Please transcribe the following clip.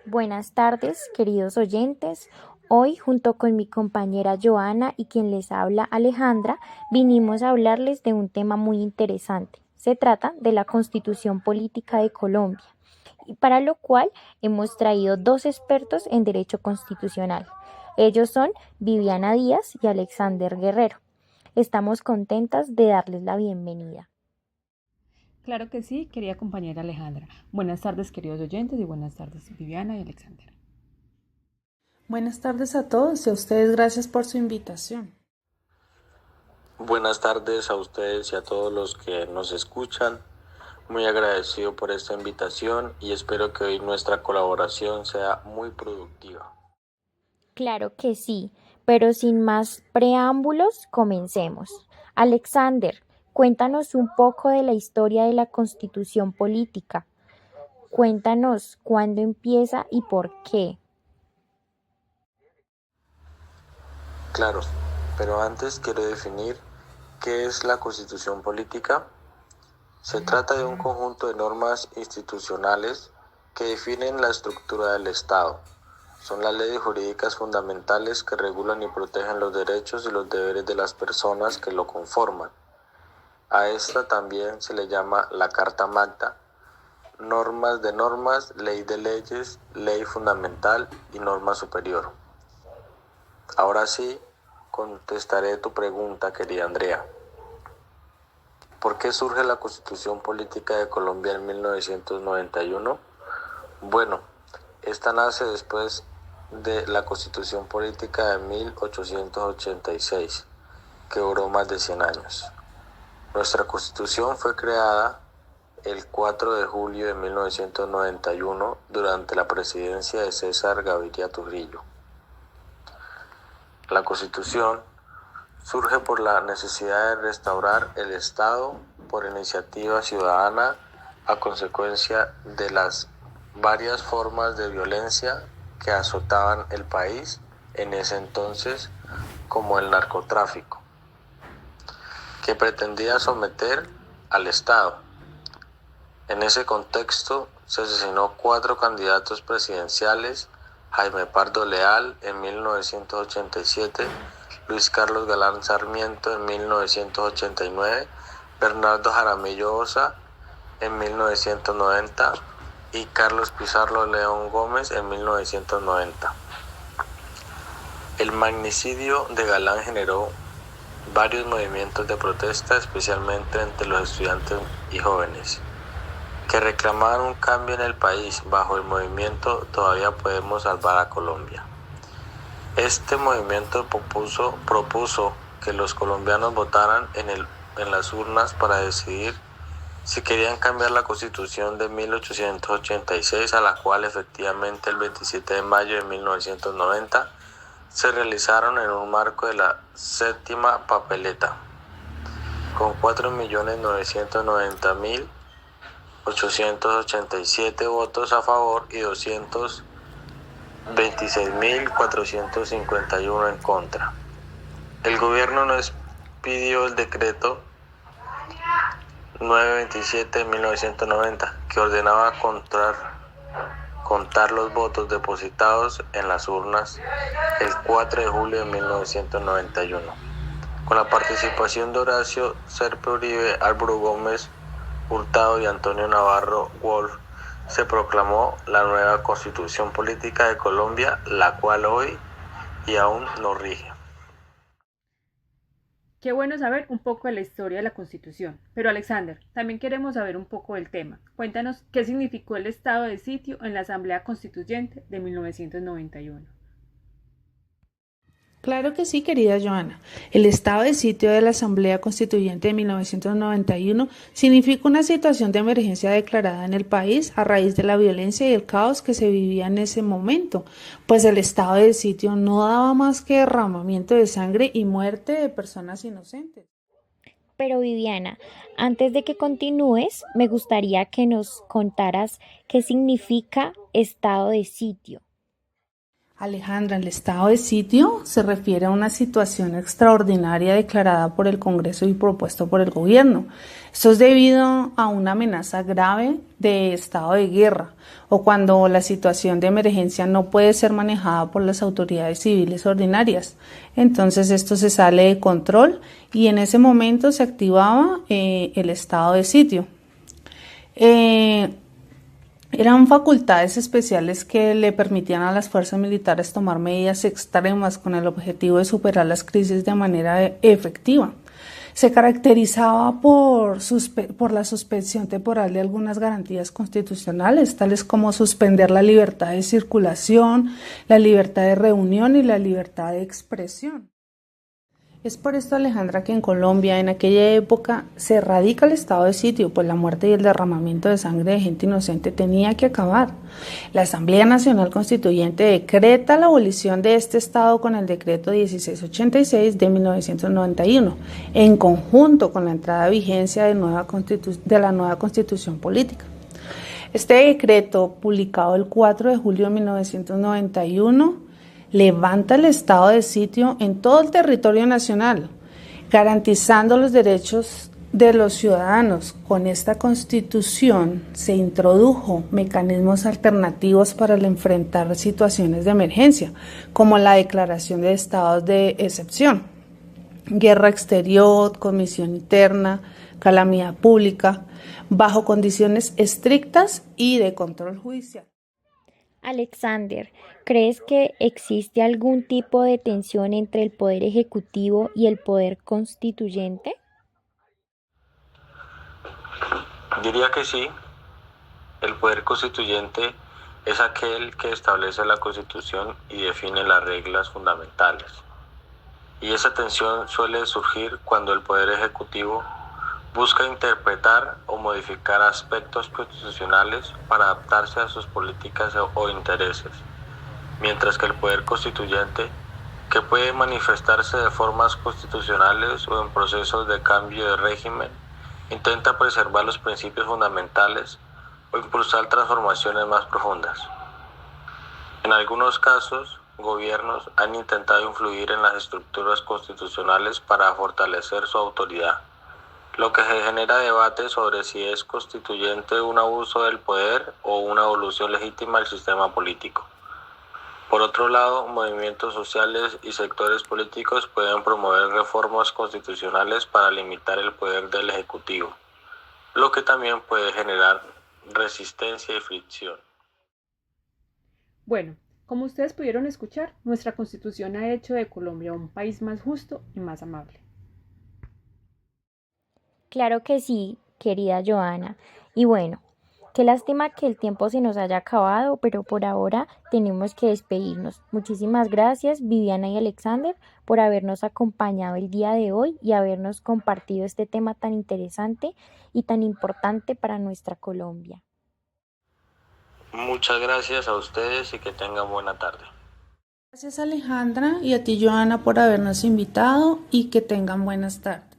Buenas tardes, queridos oyentes. Hoy, junto con mi compañera Joana y quien les habla Alejandra, vinimos a hablarles de un tema muy interesante. Se trata de la Constitución Política de Colombia, y para lo cual hemos traído dos expertos en Derecho Constitucional. Ellos son Viviana Díaz y Alexander Guerrero. Estamos contentas de darles la bienvenida. Claro que sí, querida compañera Alejandra. Buenas tardes, queridos oyentes, y buenas tardes, Viviana y Alexander. Buenas tardes a todos y a ustedes gracias por su invitación. Buenas tardes a ustedes y a todos los que nos escuchan. Muy agradecido por esta invitación y espero que hoy nuestra colaboración sea muy productiva. Claro que sí, pero sin más preámbulos, comencemos. Alexander, cuéntanos un poco de la historia de la Constitución política. Cuéntanos cuándo empieza y por qué. Claro, pero antes quiero definir qué es la Constitución política. Se trata de un conjunto de normas institucionales que definen la estructura del Estado. Son las leyes jurídicas fundamentales que regulan y protegen los derechos y los deberes de las personas que lo conforman. A esta también se le llama la Carta Magna, normas de normas, ley de leyes, ley fundamental y norma superior. Ahora sí, contestaré tu pregunta, querida Andrea. ¿Por qué surge la Constitución Política de Colombia en 1991? Bueno, esta nace después de la Constitución Política de 1886, que duró más de 100 años. Nuestra Constitución fue creada el 4 de julio de 1991 durante la presidencia de César Gaviria Trujillo. La Constitución surge por la necesidad de restaurar el Estado por iniciativa ciudadana a consecuencia de las varias formas de violencia que azotaban el país en ese entonces, como el narcotráfico, que pretendía someter al Estado. En ese contexto se asesinó 4 candidatos presidenciales: Jaime Pardo Leal en 1987, Luis Carlos Galán Sarmiento en 1989, Bernardo Jaramillo Osa en 1990 y Carlos Pizarro León Gómez en 1990. El magnicidio de Galán generó varios movimientos de protesta, especialmente entre los estudiantes y jóvenes, que reclamaban un cambio en el país. Bajo el movimiento Todavía Podemos Salvar a Colombia. Este movimiento propuso que los colombianos votaran en las urnas para decidir si querían cambiar la Constitución de 1886, a la cual efectivamente el 27 de mayo de 1990 se realizaron en un marco de la séptima papeleta, con 4.990.887 votos a favor y 226.451 en contra. El gobierno no expidió el decreto 927 de 1990, que ordenaba contar los votos depositados en las urnas el 4 de julio de 1991. Con la participación de Horacio Serpe Uribe, Álvaro Gómez Hurtado y Antonio Navarro Wolf, se proclamó la nueva Constitución Política de Colombia, la cual hoy y aún nos rige. Qué bueno saber un poco de la historia de la Constitución. Pero Alexander, también queremos saber un poco del tema. Cuéntanos qué significó el estado de sitio en la Asamblea Constituyente de 1991. Claro que sí, querida Joana. El estado de sitio de la Asamblea Constituyente de 1991 significa una situación de emergencia declarada en el país a raíz de la violencia y el caos que se vivía en ese momento, pues el estado de sitio no daba más que derramamiento de sangre y muerte de personas inocentes. Pero Viviana, antes de que continúes, me gustaría que nos contaras qué significa estado de sitio. Alejandra, el estado de sitio se refiere a una situación extraordinaria declarada por el Congreso y propuesto por el gobierno. Esto es debido a una amenaza grave de estado de guerra o cuando la situación de emergencia no puede ser manejada por las autoridades civiles ordinarias. Entonces esto se sale de control y en ese momento se activaba el estado de sitio. Eran facultades especiales que le permitían a las fuerzas militares tomar medidas extremas con el objetivo de superar las crisis de manera efectiva. Se caracterizaba por la suspensión temporal de algunas garantías constitucionales, tales como suspender la libertad de circulación, la libertad de reunión y la libertad de expresión. Es por esto, Alejandra, que en Colombia en aquella época se radica el estado de sitio, pues la muerte y el derramamiento de sangre de gente inocente tenía que acabar. La Asamblea Nacional Constituyente decreta la abolición de este estado con el decreto 1686 de 1991, en conjunto con la entrada a vigencia de la nueva Constitución Política. Este decreto, publicado el 4 de julio de 1991, levanta el estado de sitio en todo el territorio nacional, garantizando los derechos de los ciudadanos. Con esta Constitución se introdujo mecanismos alternativos para enfrentar situaciones de emergencia, como la declaración de estados de excepción, guerra exterior, comisión interna, calamidad pública, bajo condiciones estrictas y de control judicial. Alexander, ¿crees que existe algún tipo de tensión entre el poder ejecutivo y el poder constituyente? Diría que sí. El poder constituyente es aquel que establece la Constitución y define las reglas fundamentales. Y esa tensión suele surgir cuando el poder ejecutivo busca interpretar o modificar aspectos constitucionales para adaptarse a sus políticas o intereses, mientras que el poder constituyente, que puede manifestarse de formas constitucionales o en procesos de cambio de régimen, intenta preservar los principios fundamentales o impulsar transformaciones más profundas. En algunos casos, gobiernos han intentado influir en las estructuras constitucionales para fortalecer su autoridad, lo que genera debate sobre si es constituyente un abuso del poder o una evolución legítima del sistema político. Por otro lado, movimientos sociales y sectores políticos pueden promover reformas constitucionales para limitar el poder del Ejecutivo, lo que también puede generar resistencia y fricción. Bueno, como ustedes pudieron escuchar, nuestra Constitución ha hecho de Colombia un país más justo y más amable. Claro que sí, querida Joana. Y bueno, qué lástima que el tiempo se nos haya acabado, pero por ahora tenemos que despedirnos. Muchísimas gracias, Viviana y Alexander, por habernos acompañado el día de hoy y habernos compartido este tema tan interesante y tan importante para nuestra Colombia. Muchas gracias a ustedes y que tengan buena tarde. Gracias, Alejandra, y a ti, Joana, por habernos invitado y que tengan buenas tardes.